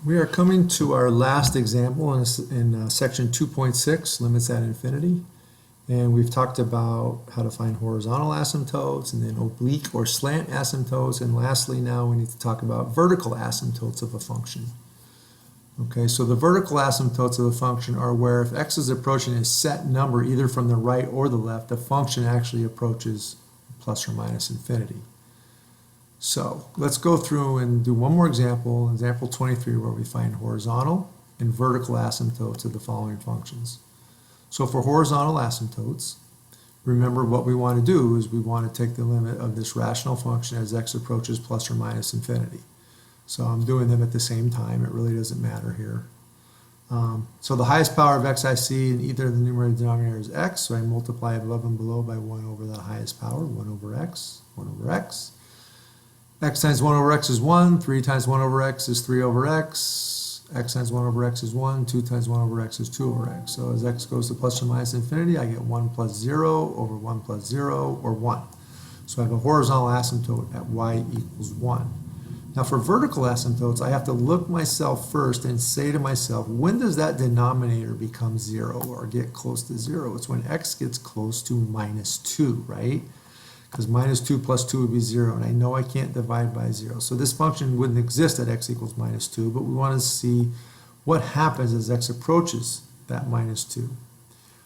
We are coming to our last example in section 2.6, limits at infinity. And we've talked about how to find horizontal asymptotes and then oblique or slant asymptotes. And lastly, now we need to talk about vertical asymptotes of a function. Okay, so the vertical asymptotes of a function are where if x is approaching a set number either from the right or the left, the function actually approaches plus or minus infinity. So let's go through and do one more example, example 23, where we find horizontal and vertical asymptotes of the following functions. So for horizontal asymptotes, remember what we want to do is we want to take the limit of this rational function as x approaches plus or minus infinity. So I'm doing them at the same time. It really doesn't matter here. So the highest power of x I see in either of the numerator and denominator is x, so I multiply above and below by 1 over the highest power, 1 over x, 1 over x. X times 1 over x is 1, 3 times 1 over x is 3 over x, x times 1 over x is 1, 2 times 1 over x is 2 over x. So as x goes to plus or minus infinity, I get 1 plus 0 over 1 plus 0, or 1. So I have a horizontal asymptote at y equals 1. Now for vertical asymptotes, I have to look myself first and say to myself, when does that denominator become 0 or get close to 0? It's when x gets close to minus 2, right? Because minus 2 plus 2 would be 0, and I know I can't divide by 0. So this function wouldn't exist at x equals minus 2, but we want to see what happens as x approaches that minus 2.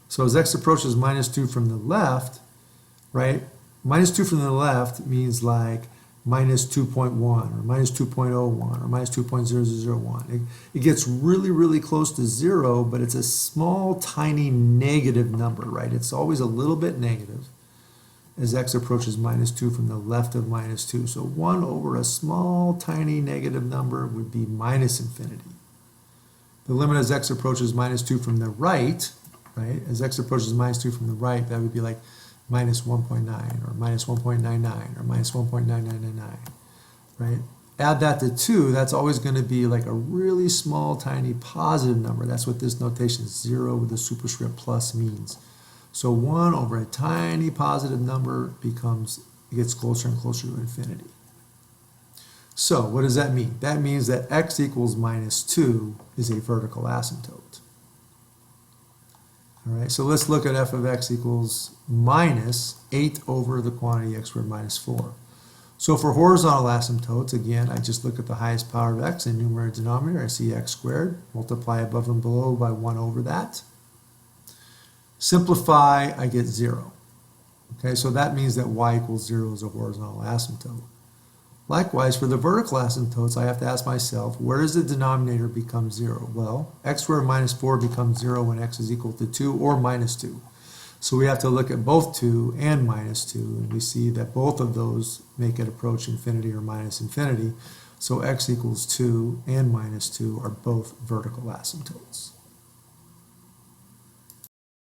So as x approaches minus 2 from the left, right, minus 2 from the left means like minus 2.1 or minus 2.01 or minus 2.0001. It gets really, really close to 0, but it's a small, tiny negative number, right? It's always a little bit negative as x approaches minus 2 from the left of minus 2. So 1 over a small, tiny negative number would be minus infinity. The limit as x approaches minus 2 from the right, as x approaches minus 2 from the right, that would be like minus 1.9 or minus 1.99 or minus 1.9999, right? Add that to 2, that's always going to be like a really small, tiny positive number. That's what this notation 0 with the superscript plus means. So 1 over a tiny positive number gets closer and closer to infinity. So what does that mean? That means that x equals minus 2 is a vertical asymptote. All right, so let's look at f of x equals minus 8 over the quantity x squared minus 4. So for horizontal asymptotes, again, I just look at the highest power of x in numerator and denominator. I see x squared, multiply above and below by 1 over that. Simplify, I get 0. Okay, so that means that y equals 0 is a horizontal asymptote. Likewise, for the vertical asymptotes, I have to ask myself, where does the denominator become 0? Well, x squared minus 4 becomes 0 when x is equal to 2 or minus 2. So we have to look at both 2 and minus 2, and we see that both of those make it approach infinity or minus infinity. So x equals 2 and minus 2 are both vertical asymptotes.